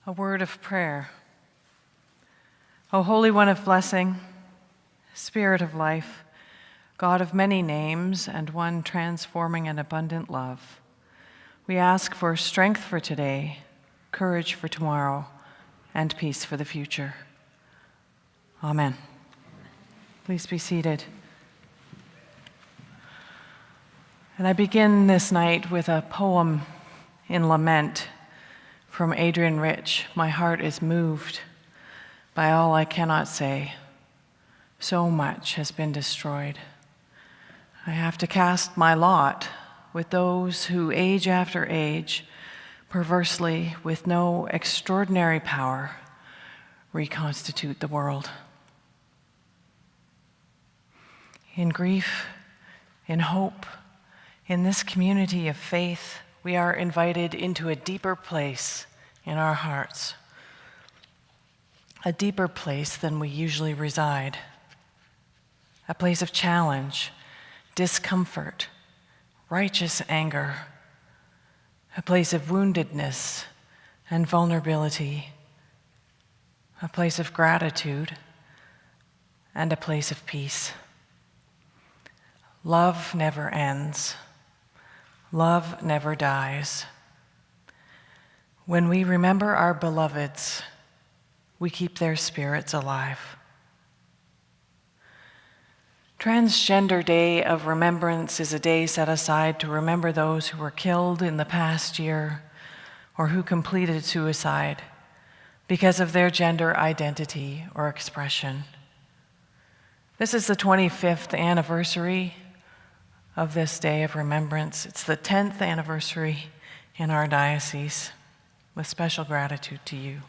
A word of prayer. O Holy One of blessing, Spirit of life, God of many names and one transforming and abundant love, we ask for strength for today, courage for tomorrow, and peace for the future. Amen. Please be seated. And I begin this night with a poem in lament from Adrian Rich. My heart is moved by all I cannot say. So much has been destroyed. I have to cast my lot with those who, age after age, perversely, with no extraordinary power, reconstitute the world. In grief, in hope, in this community of faith, we are invited into a deeper place in our hearts, a deeper place than we usually reside, a place of challenge, discomfort, righteous anger, a place of woundedness and vulnerability, a place of gratitude, and a place of peace. Love never ends. Love never dies. When we remember our beloveds, we keep their spirits alive. Transgender Day of Remembrance is a day set aside to remember those who were killed in the past year or who completed suicide because of their gender identity or expression. This is the 25th anniversary of this Day of Remembrance. It's the 10th anniversary in our diocese, with special gratitude to you.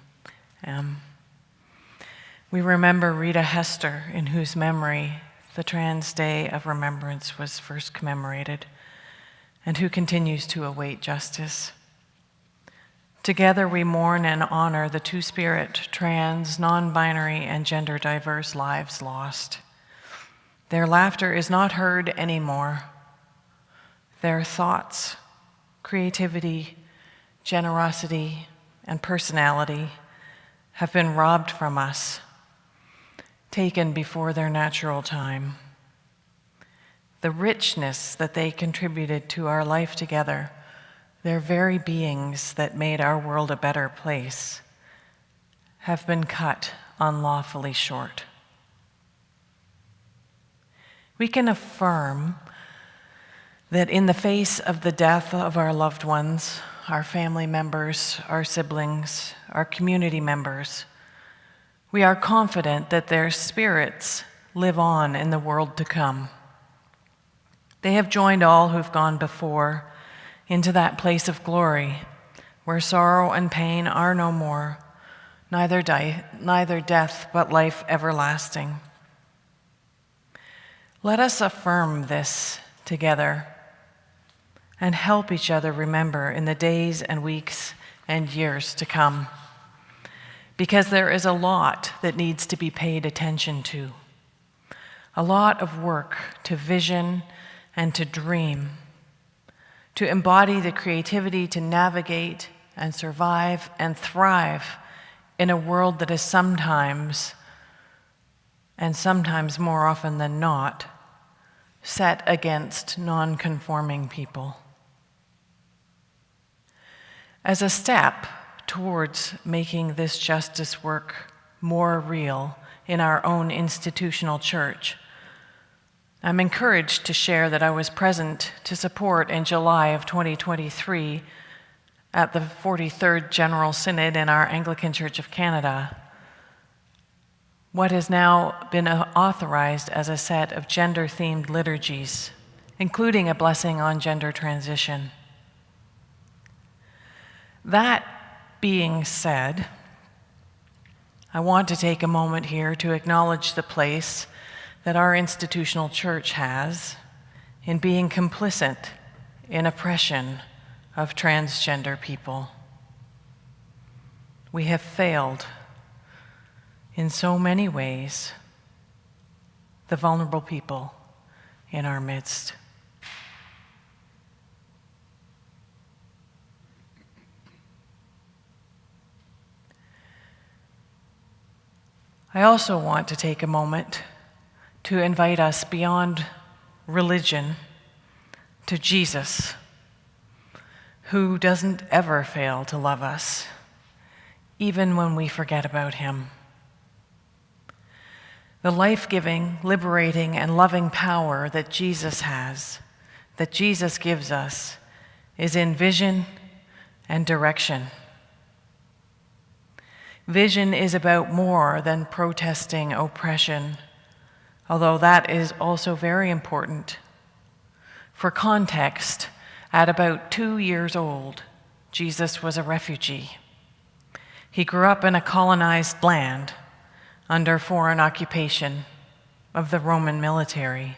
We remember Rita Hester, in whose memory the Trans Day of Remembrance was first commemorated, and who continues to await justice. Together we mourn and honor the two-spirit, trans, non-binary, and gender-diverse lives lost. Their laughter is not heard anymore. Their thoughts, creativity, generosity, and personality have been robbed from us, taken before their natural time. The richness that they contributed to our life together, their very beings that made our world a better place, have been cut unlawfully short. We can affirm that in the face of the death of our loved ones, our family members, our siblings, our community members, we are confident that their spirits live on in the world to come. They have joined all who've gone before into that place of glory where sorrow and pain are no more, neither death but life everlasting. Let us affirm this together and help each other remember in the days and weeks and years to come, because there is a lot that needs to be paid attention to, a lot of work to vision and to dream, to embody the creativity to navigate and survive and thrive in a world that is sometimes, and sometimes more often than not, set against non-conforming people. As a step towards making this justice work more real in our own institutional church, I'm encouraged to share that I was present to support in July of 2023 at the 43rd General Synod in our Anglican Church of Canada what has now been authorized as a set of gender-themed liturgies, including a blessing on gender transition. That being said, I want to take a moment here to acknowledge the place that our institutional church has in being complicit in oppression of transgender people. We have failed in so many ways the vulnerable people in our midst. I also want to take a moment to invite us beyond religion to Jesus, who doesn't ever fail to love us, even when we forget about him. The life-giving, liberating, and loving power that Jesus has, that Jesus gives us, is in vision and direction. Vision is about more than protesting oppression, although that is also very important. For context, at about 2 years old, Jesus was a refugee. He grew up in a colonized land under foreign occupation of the Roman military.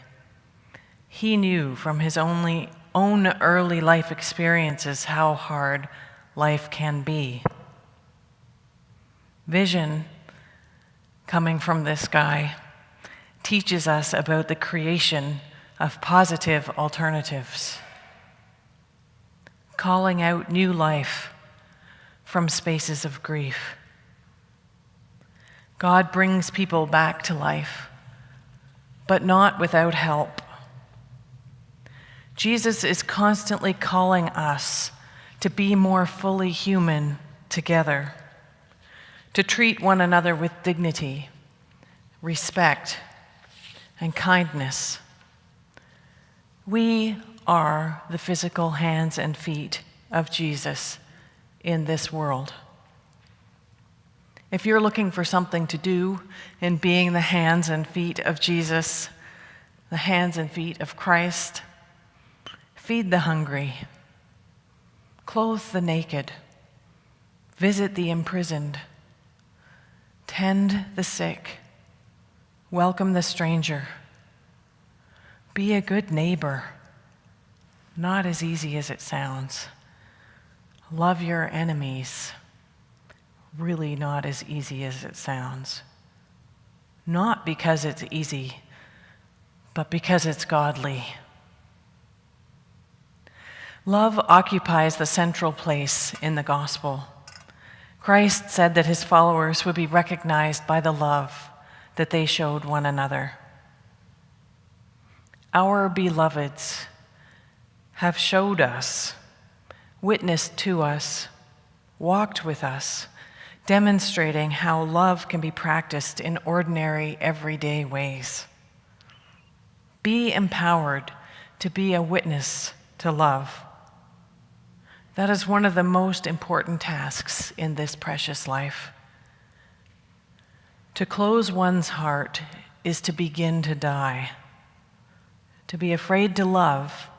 He knew from his own early life experiences how hard life can be. Vision, coming from this guy, teaches us about the creation of positive alternatives, calling out new life from spaces of grief. God brings people back to life, but not without help. Jesus is constantly calling us to be more fully human together, to treat one another with dignity, respect, and kindness. We are the physical hands and feet of Jesus in this world. If you're looking for something to do in being the hands and feet of Jesus, the hands and feet of Christ, feed the hungry, clothe the naked, visit the imprisoned, tend the sick, welcome the stranger, be a good neighbor. Not as easy as it sounds. Love your enemies. Really not as easy as it sounds. Not because it's easy, but because it's godly. Love occupies the central place in the gospel. Christ said that his followers would be recognized by the love that they showed one another. Our beloveds have showed us, witnessed to us, walked with us, demonstrating how love can be practiced in ordinary, everyday ways. Be empowered to be a witness to love. That is one of the most important tasks in this precious life. To close one's heart is to begin to die. To be afraid to love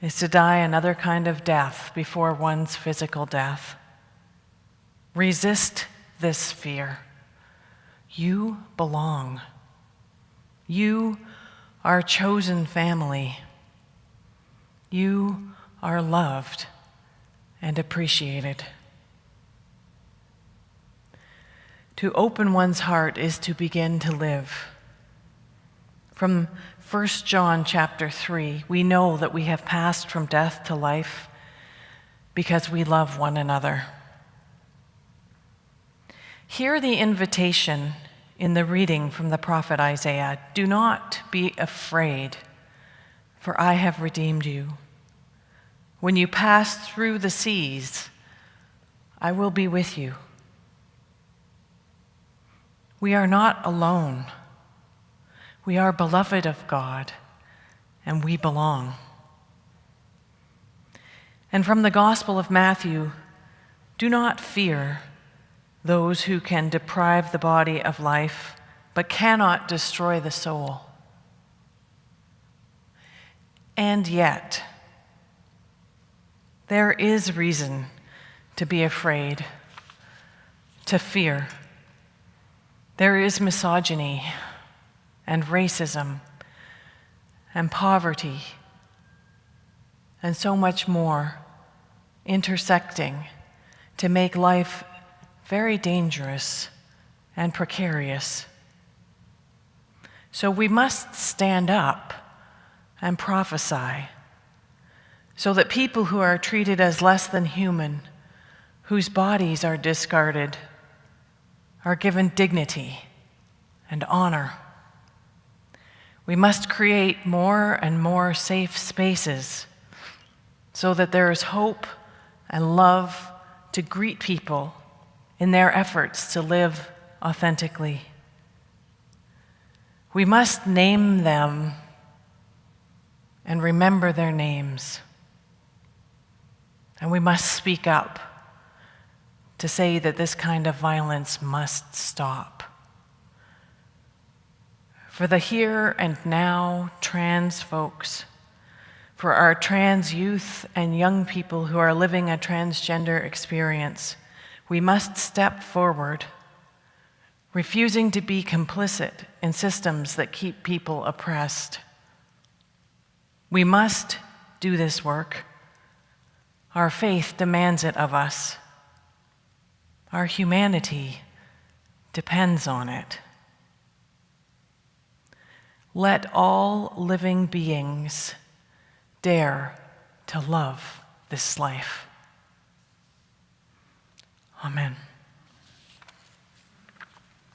is to die another kind of death before one's physical death. Resist this fear. You belong. You are chosen family. You are loved and appreciated. To open one's heart is to begin to live. From 1 John chapter 3, we know that we have passed from death to life because we love one another. Hear the invitation in the reading from the prophet Isaiah. Do not be afraid, for I have redeemed you. When you pass through the seas, I will be with you. We are not alone. We are beloved of God, and we belong. And from the Gospel of Matthew, do not fear those who can deprive the body of life, but cannot destroy the soul. And yet, there is reason to be afraid, to fear. There is misogyny and racism and poverty and so much more intersecting to make life very dangerous and precarious. So we must stand up and prophesy so that people who are treated as less than human, whose bodies are discarded, are given dignity and honor. We must create more and more safe spaces so that there is hope and love to greet people in their efforts to live authentically. We must name them and remember their names. And we must speak up to say that this kind of violence must stop. For the here and now trans folks, for our trans youth and young people who are living a transgender experience, we must step forward, refusing to be complicit in systems that keep people oppressed. We must do this work. Our faith demands it of us. Our humanity depends on it. Let all living beings dare to love this life. Amen.